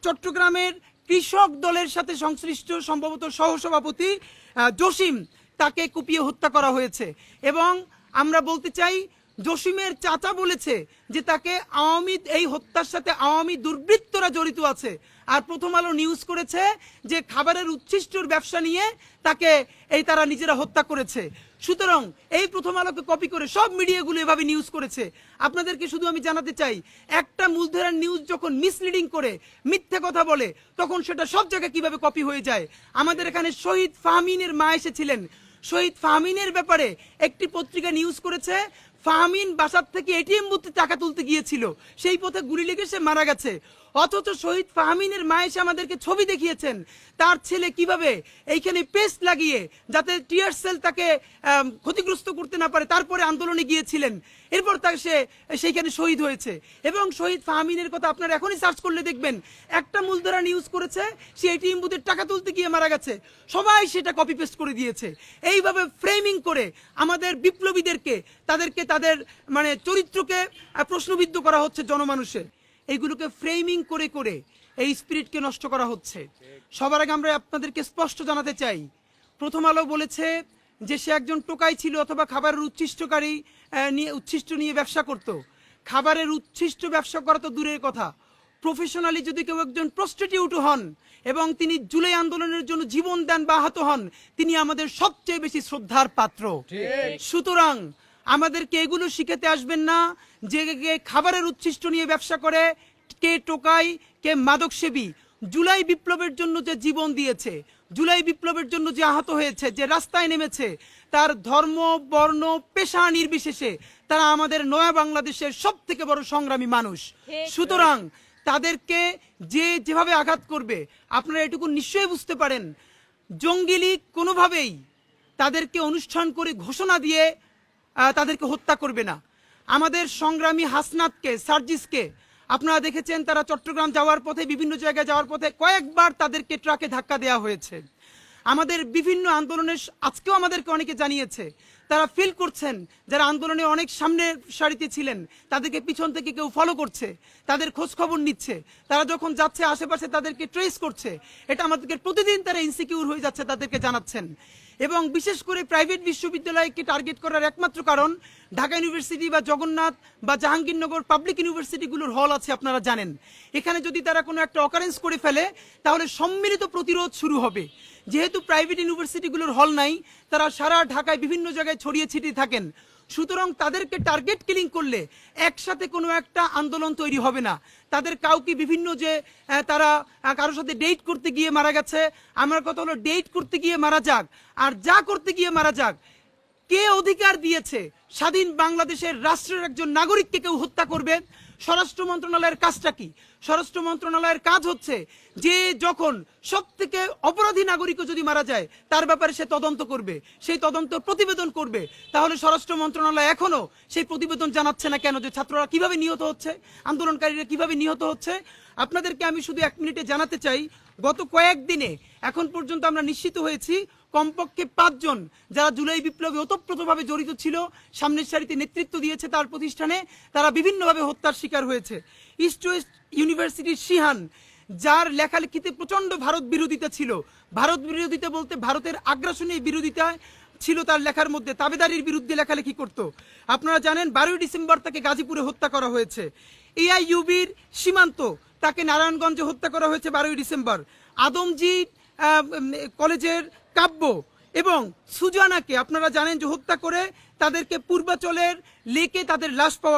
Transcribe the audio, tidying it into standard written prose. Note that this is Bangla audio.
চট্টগ্রামের কৃষক দলের সাথে সংশ্লিষ্ট সম্ভবত সহসভাপতি জসিম তাকে কুপিয়ে হত্যা করা হয়েছে। এবং আমরা বলতে চাই, জসিমের চাচা বলেছে যে তাকে এই হত্যার সাথে আওয়ামী দুর্বৃত্তরা জড়িত আছে। আর প্রথম আলো নিউজ করেছে যে খাবারের উচ্ছিষ্টর ব্যবসা নিয়ে তাকে তারা নিজেরা হত্যা করেছে। সুতরাং এই প্রথম আলোকে কপি করে সব মিডিয়াগুলো এভাবে নিউজ করেছে। আপনাদেরকে শুধু আমি জানাতে চাই, একটা মূলধারার নিউজ যখন মিসলিডিং করে মিথ্যে কথা বলে তখন সেটা সব জায়গায় কিভাবে কপি হয়ে যায়। আমাদের এখানে শহীদ ফাহমিনের মা এসেছিলেন, শহীদ ফাহমিনের ব্যাপারে একটি পত্রিকা নিউজ করেছে ফাহমিন বাসার থেকে এটিএম বুথে টাকা তুলতে গিয়েছিল, সেই পথে গুলি লেগে সে মারা গেছে। অথচ শহীদ ফাহমিনের মা এসে আমাদেরকে ছবি দেখিয়েছেন তার ছেলে কিভাবে এইখানে পেস্ট লাগিয়ে যাতে টিয়ার সেল তাকে ক্ষতিগ্রস্ত করতে না পারে তারপরে আন্দোলনে গিয়েছিলেন, এরপর তাকে সেইখানে শহীদ হয়েছে। এবং শহীদ ফাহমিনের কথা আপনারা এখনই সার্চ করলে দেখবেন একটা মূলধারা নিউজ করেছে সে এটিএম বুথের টাকা তুলতে গিয়ে মারা গেছে, সবাই সেটা কপি পেস্ট করে দিয়েছে। এইভাবে ফ্রেমিং করে আমাদের বিপ্লবীদেরকে তাদের চরিত্রকে প্রশ্নবিদ্ধ করা হচ্ছে জনমানুষের। এইগুলোকে ফ্রেমিং করে করে এই স্পিরিটকে নষ্ট করা হচ্ছে। সবার আগে আমরা আপনাদেরকে স্পষ্ট জানাতে চাই, প্রথম আলো বলেছে যে সে একজন টোকাই ছিল অথবা খাবারের উচ্ছিষ্ট নিয়ে ব্যবসা করত। খাবারের উচ্ছিষ্ট ব্যবসা করা তো দূরের কথা, প্রফেশনালি যদি কেউ একজন প্রস্টিটিউট হন এবং তিনি জুলাই আন্দোলনের জন্য জীবন দেন বা আহত হন, তিনি আমাদের সবচেয়ে বেশি শ্রদ্ধার পাত্র। সুতরাং আমাদেরকে এগুলো শিখাতে আসবেন না যে খাবারের উচ্ছিষ্ট নিয়ে ব্যবসা করে, কে টোকাই, কে মাদকসেবী। জুলাই বিপ্লবের জন্য যে জীবন দিয়েছে, জুলাই বিপ্লবের জন্য যে আহত হয়েছে, যে রাস্তায় নেমেছে, তার ধর্ম বর্ণ পেশা নির্বিশেষে তারা আমাদের নয়া বাংলাদেশের সব থেকে বড় সংগ্রামী মানুষ। সুতরাং তাদেরকে যেভাবে আঘাত করবে আপনারা এটুকু নিশ্চয়ই বুঝতে পারেন, জঙ্গি লীগ কোনোভাবেই তাদেরকে অনুষ্ঠান করে ঘোষণা দিয়ে তাদেরকে হত্যা করবে না। আমাদের সংগ্রামী হাসনাতকে, সার্জিসকে আপনারা দেখেছেন, তারা চট্টগ্রাম যাওয়ার পথে, বিভিন্ন জায়গায় যাওয়ার পথে কয়েকবার তাদেরকে ট্রাকে ধাক্কা দেওয়া হয়েছে। আমাদের বিভিন্ন আন্দোলনের আজকেও আমাদেরকে অনেকে জানিয়েছে তারা ফিল করছেন যারা আন্দোলনে অনেক সামনের সারিতে ছিলেন তাদেরকে পিছন থেকে কেউ ফলো করছে, তাদের খোঁজ খবর নিচ্ছে, তারা যখন যাচ্ছে আশেপাশে তাদেরকে ট্রেস করছে। এটা আমাদেরকে প্রতিদিন তারা ইনসিকিউর হয়ে যাচ্ছে তাদেরকে জানাচ্ছেন। এবং বিশেষ করে প্রাইভেট বিশ্ববিদ্যালয়কে টার্গেট করার একমাত্র কারণ, ঢাকা ইউনিভার্সিটি বা জগন্নাথ বা জাহাঙ্গীরনগর পাবলিক ইউনিভার্সিটিগুলোর হল আছে আপনারা জানেন, এখানে যদি তারা কোনো একটা অকারেন্স করে ফেলে তাহলে সম্মিলিত প্রতিরোধ শুরু হবে। যেহেতু প্রাইভেট ইউনিভার্সিটিগুলোর হল নাই, তারা সারা ঢাকায় বিভিন্ন জায়গায় ছড়িয়ে ছিটিয়ে থাকেন। সুতরাং তাদেরকে টার্গেট কিলিং করলে একসাথে কোনো একটা আন্দোলন তৈরি হবে না। তাদের কাউকে বিভিন্ন যে তারা কারোর সাথে ডেট করতে গিয়ে মারা গেছে, আমার কথা হলো ডেট করতে গিয়ে মারা যাক আর যা করতে গিয়ে মারা যাক, কে অধিকার দিয়েছে স্বাধীন বাংলাদেশের রাষ্ট্রের একজন নাগরিককে কেউ হত্যা করবে? স্বরাষ্ট্র মন্ত্রণালয়ের কাজটা কি? স্বরাষ্ট্র মন্ত্রণালয়ের কাজ হচ্ছে যে যখন সব থেকে অপরাধী নাগরিকও যদি মারা যায় তার ব্যাপারে সে তদন্ত করবে, সেই তদন্ত প্রতিবেদন করবে। তাহলে স্বরাষ্ট্র মন্ত্রণালয় এখনো সেই প্রতিবেদন জানাচ্ছে না কেন যে ছাত্ররা কিভাবে নিহত হচ্ছে, আন্দোলনকারীরা কিভাবে নিহত হচ্ছে? আপনাদেরকে আমি শুধু 1 মিনিটে জানাতে চাই, গত কয়েকদিনে এখন পর্যন্ত আমরা নিশ্চিত হয়েছি কমপক্ষে 5 জন যারা জুলাই বিপ্লবে ওতপ্রোতভাবে জড়িত ছিল, সামনের সারিতে নেতৃত্ব দিয়েছে তার প্রতিষ্ঠানে, তারা বিভিন্নভাবে হত্যার শিকার হয়েছে। ইস্ট ওয়েস্ট ইউনিভার্সিটির শিহান, যার লেখালেখিতে প্রচণ্ড ভারত বিরোধিতা ছিল, ভারত বিরোধিতা বলতে ভারতের আগ্রাসনের বিরোধিতা ছিল তার লেখার মধ্যে, তাবেদারির বিরুদ্ধে লেখালেখি করত। আপনারা জানেন 12 ডিসেম্বর তাকে গাজীপুরে হত্যা করা হয়েছে। এআইইউবির সীমান্ত, তাকে নারায়ণগঞ্জে হত্যা করা হয়েছে 12 ডিসেম্বর। আদমজি কলেজের কাব্য এবং সুজানাকে আপনারা জানেন যে হত্যা করে তাদেরকে পূর্বাচলের লেকে তাদের লাশ পাওয়া